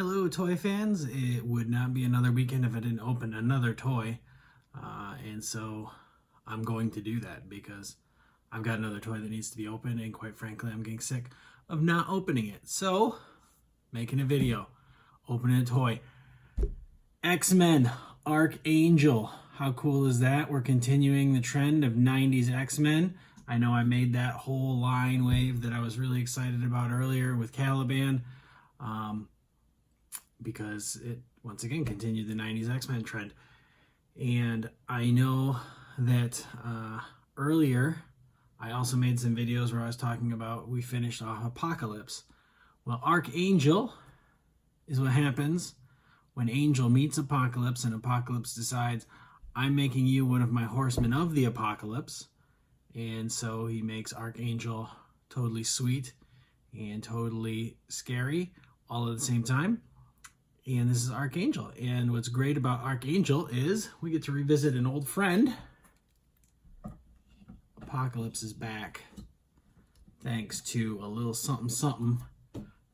Hello, toy fans. It would not be another weekend if I didn't open another toy. And so I'm going to do that because I've got another toy that needs to be opened. And quite frankly, I'm getting sick of not opening it. So, making a video, opening a toy. X-Men, Archangel. How cool is that? We're continuing the trend of 90s X-Men. I know I made that whole line wave that I was really excited about earlier with Caliban. Because it, once again, continued the 90s X-Men trend. And I know that earlier, I also made some videos where I was talking about we finished off Apocalypse. Well, Archangel is what happens when Angel meets Apocalypse and Apocalypse decides, I'm making you one of my horsemen of the Apocalypse. And so he makes Archangel totally sweet and totally scary all at the same time. And this is Archangel. And what's great about Archangel is we get to revisit an old friend. Apocalypse is back thanks to a little something something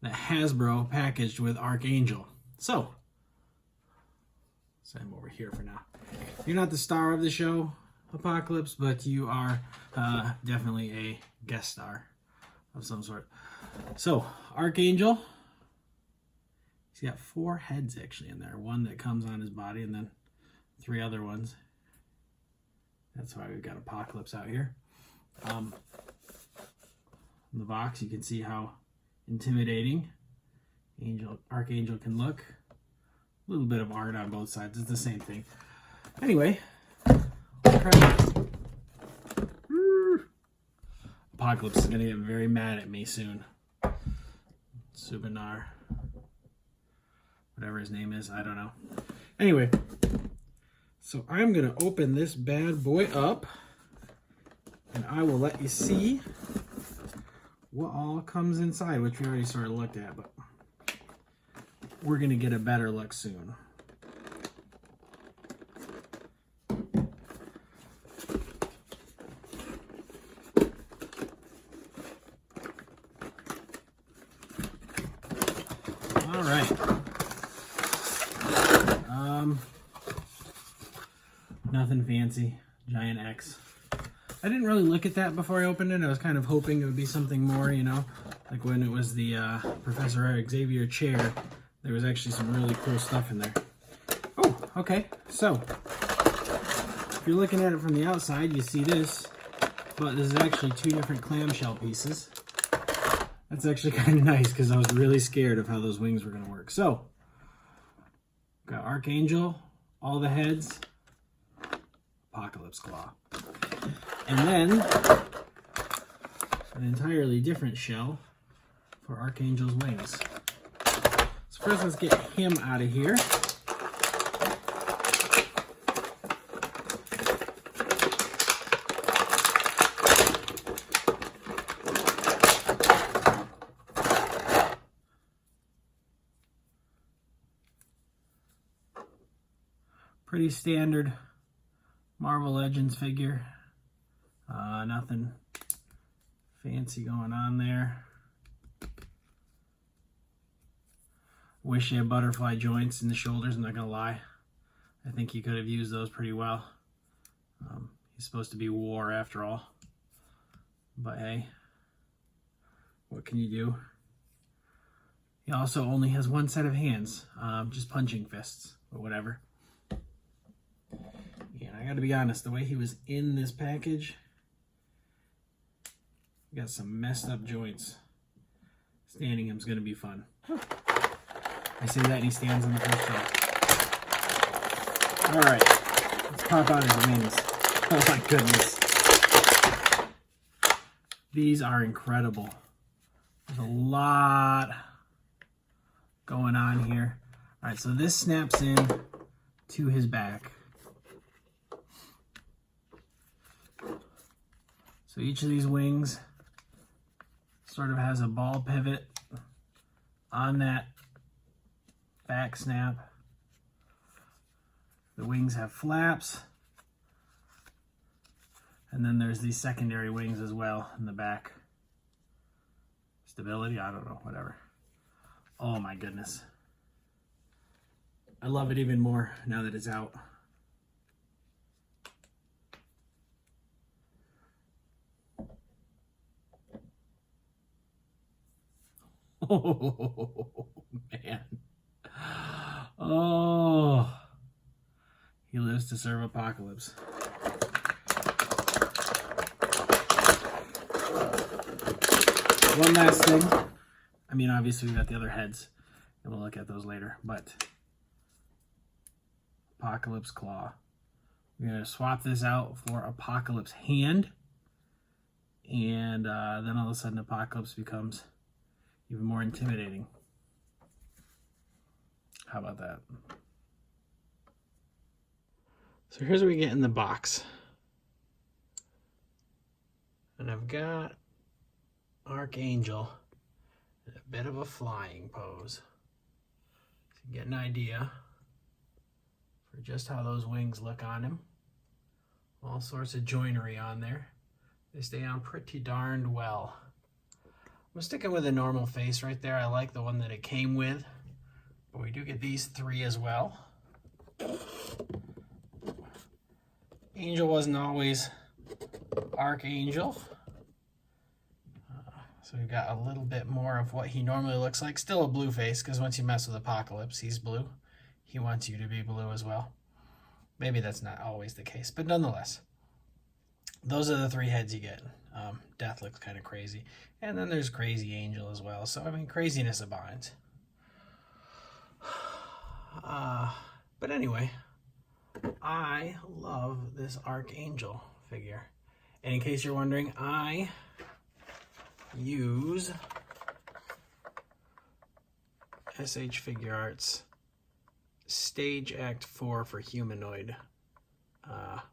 that Hasbro packaged with Archangel. So, set him over here for now. You're not the star of the show, Apocalypse, but you are definitely a guest star of some sort. So, Archangel. He's got 4 heads actually in there. One that comes on his body and then 3 other ones. That's why we've got Apocalypse out here. In the box, you can see how intimidating Archangel can look. A little bit of art on both sides. It's the same thing. Anyway, Apocalypse is going to get very mad at me soon. Subanar. Whatever his name is, I don't know. Anyway, so I'm going to open this bad boy up, and I will let you see what all comes inside, which we already sort of looked at, but we're going to get a better look soon. All right. Nothing fancy. Giant X. I didn't really look at that before I opened it. I was kind of hoping it would be something more, you know, like when it was the Professor Xavier chair. There was actually some really cool stuff in there. Oh, okay. So, if you're looking at it from the outside, you see this, but this is actually 2 different clamshell pieces. That's actually kind of nice because I was really scared of how those wings were going to work. So, got Archangel, all the heads, Apocalypse Claw. And then, an entirely different shell for Archangel's wings. So first, let's get him out of here. Pretty standard Marvel Legends figure. Nothing fancy going on there. Wish he had butterfly joints in the shoulders, I'm not gonna lie. I think he could have used those pretty well. He's supposed to be war after all. But hey, what can you do? He also only has 1 set of hands, just punching fists, but whatever. Yeah, I gotta be honest, the way he was in this package, got some messed up joints. Standing him's gonna be fun. I say that and he stands on the first shelf. Alright, let's pop out his wings. Oh my goodness. These are incredible. There's a lot going on here. Alright, so this snaps in to his back. So each of these wings sort of has a ball pivot on that back snap. The wings have flaps. And then there's these secondary wings as well in the back. Stability, I don't know, whatever. Oh my goodness. I love it even more now that it's out. Oh, man. Oh, he lives to serve Apocalypse. One last thing. I mean, obviously, we got the other heads, and we'll look at those later, but Apocalypse Claw. We're going to swap this out for Apocalypse Hand, and then all of a sudden, Apocalypse becomes even more intimidating. How about that? So here's what we get in the box. And I've got Archangel in a bit of a flying pose. To get an idea for just how those wings look on him. All sorts of joinery on there. They stay on pretty darned well. I'm sticking with a normal face right there. I like the one that it came with. But we do get these three as well. Angel wasn't always Archangel. So we've got a little bit more of what he normally looks like. Still a blue face, because once you mess with Apocalypse, he's blue. He wants you to be blue as well. Maybe that's not always the case, but nonetheless. Those are the three heads you get. Death looks kind of crazy. And then there's Crazy Angel as well. So, I mean, craziness abides. But anyway, I love this Archangel figure. And in case you're wondering, I use SH Figure Arts Stage Act 4 for humanoid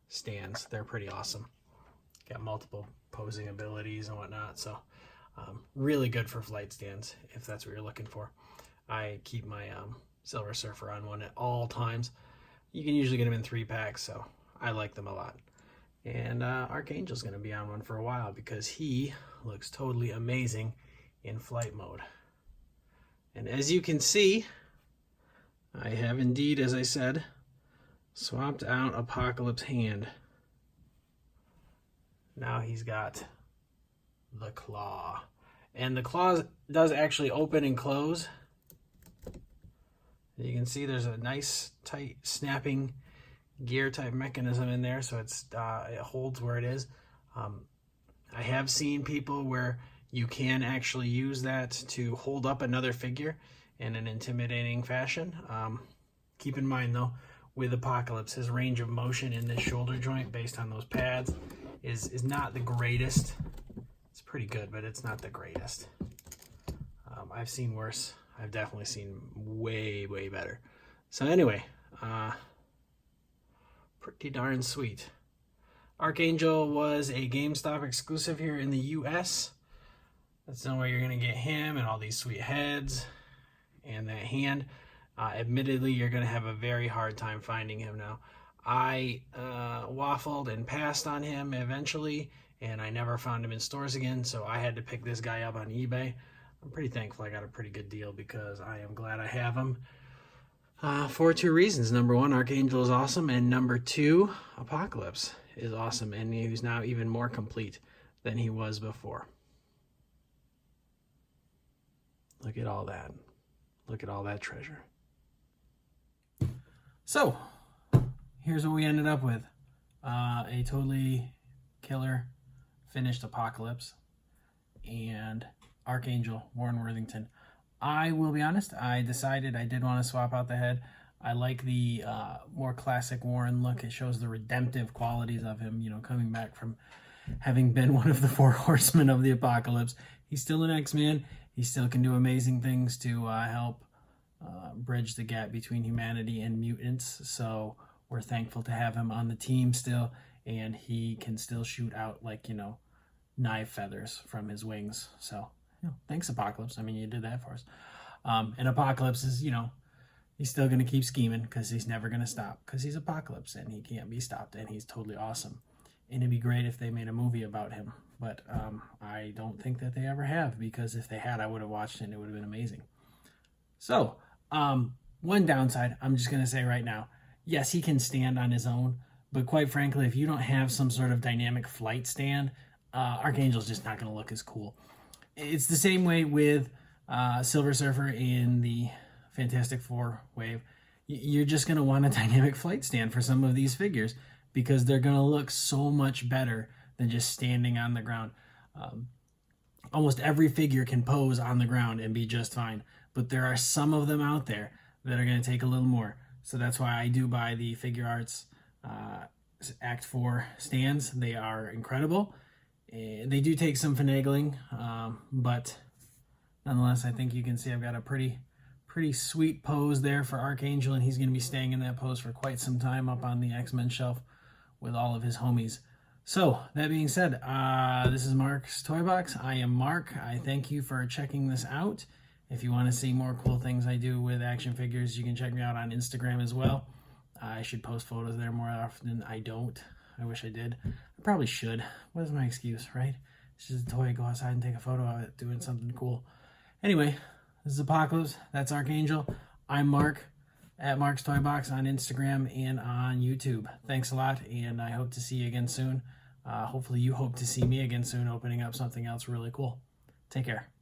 stands. They're pretty awesome. Got multiple posing abilities and whatnot, so really good for flight stands if that's what you're looking for. I keep my Silver Surfer on one at all times. You can usually get them in 3-packs, so I like them a lot. And Archangel's going to be on one for a while because he looks totally amazing in flight mode. And as you can see, I have indeed, as I said, swapped out Apocalypse Hand. Now he's got the claw. And the claw does actually open and close. You can see there's a nice tight snapping gear type mechanism in there, so it's it holds where it is. I have seen people where you can actually use that to hold up another figure in an intimidating fashion. Keep in mind though, with Apocalypse, his range of motion in this shoulder joint based on those pads is not the greatest. It's pretty good, but it's not the greatest. I've seen worse. I've definitely seen way, way better. So anyway, pretty darn sweet. Archangel was a GameStop exclusive here in the US. That's no way you're going to get him and all these sweet heads and that hand. Admittedly, you're going to have a very hard time finding him now. I waffled and passed on him eventually, and I never found him in stores again, so I had to pick this guy up on eBay. I'm pretty thankful I got a pretty good deal because I am glad I have him for two reasons. Number one, Archangel is awesome, and number two, Apocalypse is awesome, and he's now even more complete than he was before. Look at all that. Look at all that treasure. So, here's what we ended up with. A totally killer finished Apocalypse and Archangel, Warren Worthington. I will be honest, I decided I did want to swap out the head. I like the more classic Warren look. It shows the redemptive qualities of him, you know, coming back from having been one of the 4 horsemen of the apocalypse. He's still an X-Man. He still can do amazing things to help bridge the gap between humanity and mutants. So we're thankful to have him on the team still, and he can still shoot out, like, you know, knife feathers from his wings. So, you know, thanks, Apocalypse. I mean, you did that for us. And Apocalypse is, you know, he's still going to keep scheming because he's never going to stop because he's Apocalypse and he can't be stopped, and he's totally awesome. And it'd be great if they made a movie about him, but I don't think that they ever have, because if they had, I would have watched it and it would have been amazing. So, One downside, I'm just going to say right now, yes, he can stand on his own, but quite frankly, if you don't have some sort of dynamic flight stand, Archangel's just not going to look as cool. It's the same way with Silver Surfer in the Fantastic Four wave. You're just going to want a dynamic flight stand for some of these figures because they're going to look so much better than just standing on the ground. Almost every figure can pose on the ground and be just fine, but there are some of them out there that are going to take a little more. So that's why I do buy the Figure Arts Act 4 stands. They are incredible. They do take some finagling, but nonetheless, I think you can see I've got a pretty sweet pose there for Archangel, and he's going to be staying in that pose for quite some time up on the X-Men shelf with all of his homies. So, that being said, this is Mark's Toy Box. I am Mark. I thank you for checking this out. If you want to see more cool things I do with action figures, you can check me out on Instagram as well. I should post photos there more often. I don't. I wish I did. I probably should. What is my excuse, right? It's just a toy. Go outside and take a photo of it doing something cool. Anyway, this is Apocalypse. That's Archangel. I'm Mark at Mark's Toy Box on Instagram and on YouTube. Thanks a lot, and I hope to see you again soon. Hopefully you hope to see me again soon, opening up something else really cool. Take care.